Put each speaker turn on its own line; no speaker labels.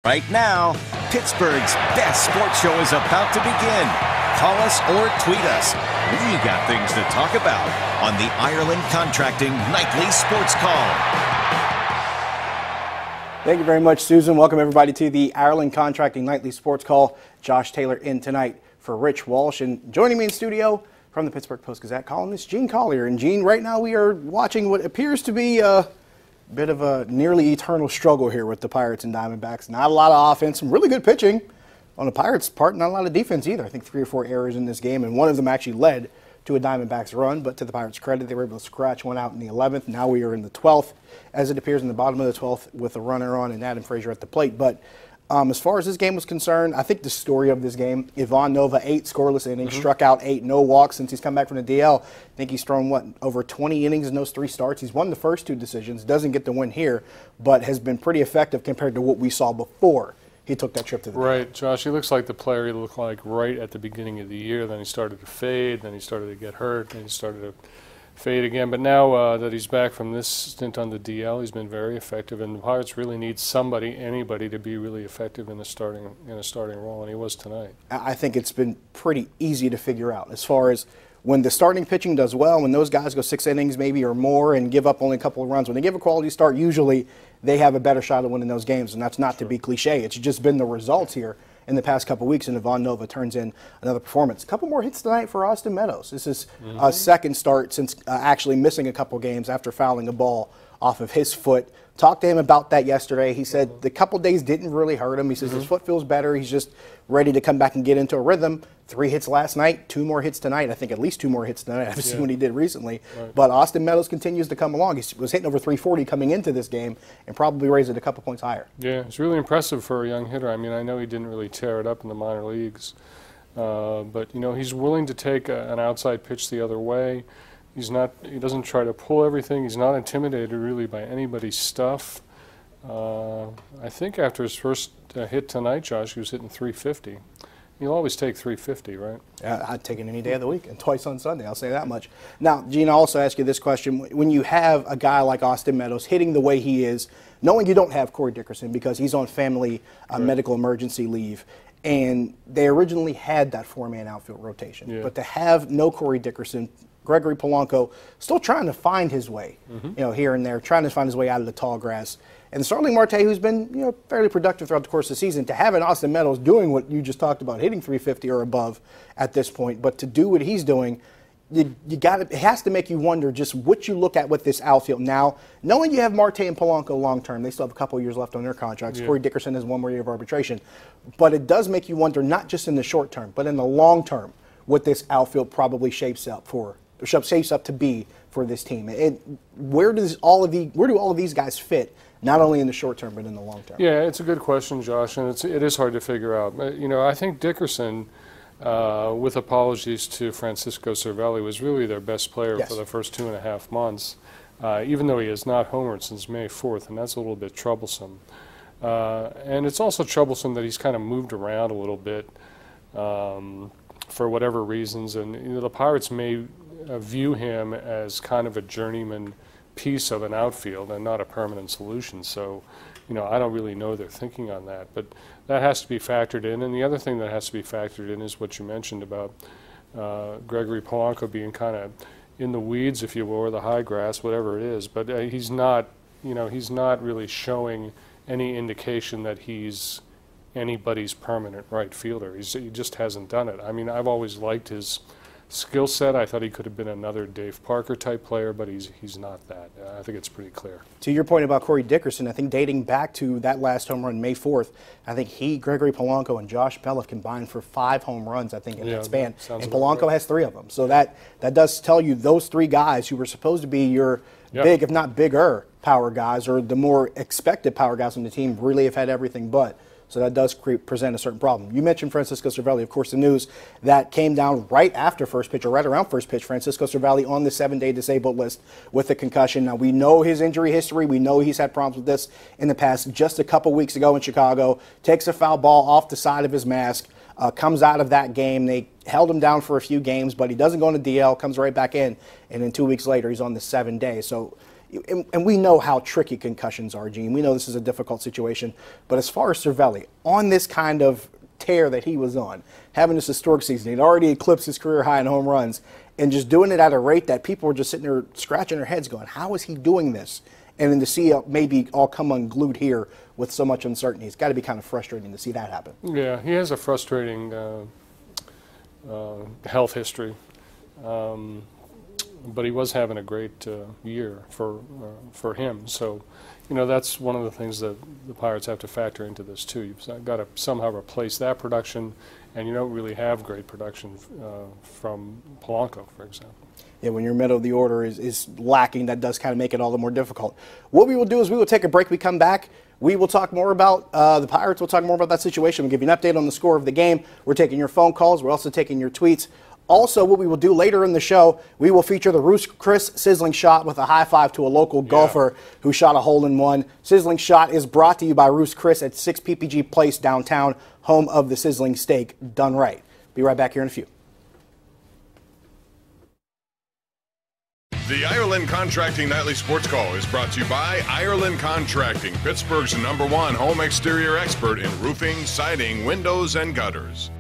Right now, Pittsburgh's best sports show is about to begin. Call us or tweet us. We got things to talk about on the Ireland Contracting Nightly Sports Call.
Thank you very much, Susan. Welcome, everybody, to the Ireland Contracting Nightly Sports Call. Josh Taylor in tonight for Rich Walsh. And joining me in studio from the Pittsburgh Post-Gazette columnist, Gene Collier. And, Gene, right now we are watching what appears to be a bit of a nearly eternal struggle here with the Pirates and Diamondbacks. Not a lot of offense, some really good pitching on the Pirates' part, not a lot of defense either. I think 3 or 4 errors in this game, and one of them actually led to a Diamondbacks run. But to the Pirates' credit, they were able to scratch one out in the 11th. Now we are in the 12th, as it appears in the bottom of the 12th, with a runner on and Adam Frazier at the plate. But as far as this game was concerned, I think the story of this game, Ivan Nova, 8 scoreless innings, struck out 8, no walks since he's come back from the DL. I think he's thrown, over 20 innings in those 3 starts. He's won the first 2 decisions, doesn't get the win here, but has been pretty effective compared to what we saw before he took that trip to the
Right, Josh, he looks like the player he looked like right at the beginning of the year. Then he started to fade, then he started to get hurt, then he started to fade again. But now that he's back from this stint on the DL, he's been very effective, and the Pirates really need anybody to be really effective in a starting role, and he was tonight. I
think it's been pretty easy to figure out as far as when the starting pitching does well, when those guys go 6 innings maybe or more and give up only a couple of runs. When they give a quality start, usually they have a better shot of winning those games, and that's not to be cliche. It's just been the results here in the past couple of weeks, and Ivan Nova turns in another performance. A couple more hits tonight for Austin Meadows. This is a second start since actually missing a couple games after fouling a ball off of his foot. Talked to him about that yesterday. He said the couple days didn't really hurt him. He says his foot feels better. He's just ready to come back and get into a rhythm. 3 hits last night, 2 more hits tonight. I think at least 2 more hits tonight. I haven't seen what he did recently. Right. But Austin Meadows continues to come along. He was hitting over 340 coming into this game and probably raised it a couple points higher.
Yeah, it's really impressive for a young hitter. I mean, I know he didn't really tear it up in the minor leagues. But, you know, he's willing to take an outside pitch the other way. He doesn't try to pull everything. He's not intimidated really by anybody's stuff. I think after his first hit tonight, Josh, he was hitting 350. You'll always take 350, right?
Yeah, I'd take it any day of the week, and twice on Sunday, I'll say that much. Now, Gene, I'll also ask you this question. When you have a guy like Austin Meadows hitting the way he is, knowing you don't have Corey Dickerson because he's on family medical emergency leave, and they originally had that 4-man outfield rotation, but to have no Corey Dickerson, Gregory Polanco still trying to find his way, here and there, trying to find his way out of the tall grass. And Starling Marte, who's been, fairly productive throughout the course of the season, to have an Austin Meadows doing what you just talked about, hitting 350 or above at this point, but to do what he's doing, it has to make you wonder just what you look at with this outfield now. Knowing you have Marte and Polanco long term, they still have a couple of years left on their contracts. Corey Dickerson has 1 more year of arbitration, but it does make you wonder not just in the short term, but in the long term, what this outfield probably shapes up to be for this team. Where do all of these guys fit? Not only in the short term, but in the long term.
Yeah, it's a good question, Josh, and it is hard to figure out. I think Dickerson, with apologies to Francisco Cervelli, was really their best player for the first 2.5 months, even though he has not homered since May 4th, and that's a little bit troublesome. And it's also troublesome that he's kind of moved around a little bit for whatever reasons, and the Pirates may view him as kind of a journeyman piece of an outfield and not a permanent solution. So, I don't really know their thinking on that, but that has to be factored in. And the other thing that has to be factored in is what you mentioned about Gregory Polanco being kind of in the weeds, if you will, or the high grass, whatever it is. But he's not really showing any indication that he's anybody's permanent right fielder. He just hasn't done it. I mean, I've always liked his skill set. I thought he could have been another Dave Parker type player, but he's not that. I think it's pretty clear.
To your point about Corey Dickerson, I think dating back to that last home run, May 4th, I think Gregory Polanco, and Josh Bell have combined for 5 home runs, I think, in that span. And Polanco has 3 of them. So that does tell you those 3 guys who were supposed to be your big, if not bigger, power guys, or the more expected power guys on the team, really have had everything but. So that does present a certain problem. You mentioned Francisco Cervelli. Of course, the news that came down right after first pitch, or right around first pitch, Francisco Cervelli on the 7-day disabled list with a concussion. Now, we know his injury history. We know he's had problems with this in the past. Just a couple weeks ago in Chicago, takes a foul ball off the side of his mask, comes out of that game. They held him down for a few games, but he doesn't go into DL, comes right back in, and then 2 weeks later, he's on the 7-day. So and we know how tricky concussions are, Gene. We know this is a difficult situation. But as far as Cervelli, on this kind of tear that he was on, having this historic season, he'd already eclipsed his career high in home runs, and just doing it at a rate that people were just sitting there scratching their heads going, how is he doing this? And then to see it maybe all come unglued here with so much uncertainty, it's got to be kind of frustrating to see that happen.
Yeah, he has a frustrating health history. But he was having a great year for him. So, that's one of the things that the Pirates have to factor into this too. You've got to somehow replace that production, and you don't really have great production from Polanco, for example.
Yeah, when your middle of the order is lacking, that does kind of make it all the more difficult. What we will do is we will take a break. We come back. We will talk more about the Pirates. We'll talk more about that situation. We'll give you an update on the score of the game. We're taking your phone calls. We're also taking your tweets. Also, what we will do later in the show, we will feature the Chris Sizzling Shot with a high five to a local golfer who shot a hole-in-one. Sizzling Shot is brought to you by Roos Chris at 6 PPG Place downtown, home of the sizzling steak done right. Be right back here in a few.
The Ireland Contracting Nightly Sports Call is brought to you by Ireland Contracting, Pittsburgh's #1 home exterior expert in roofing, siding, windows, and gutters.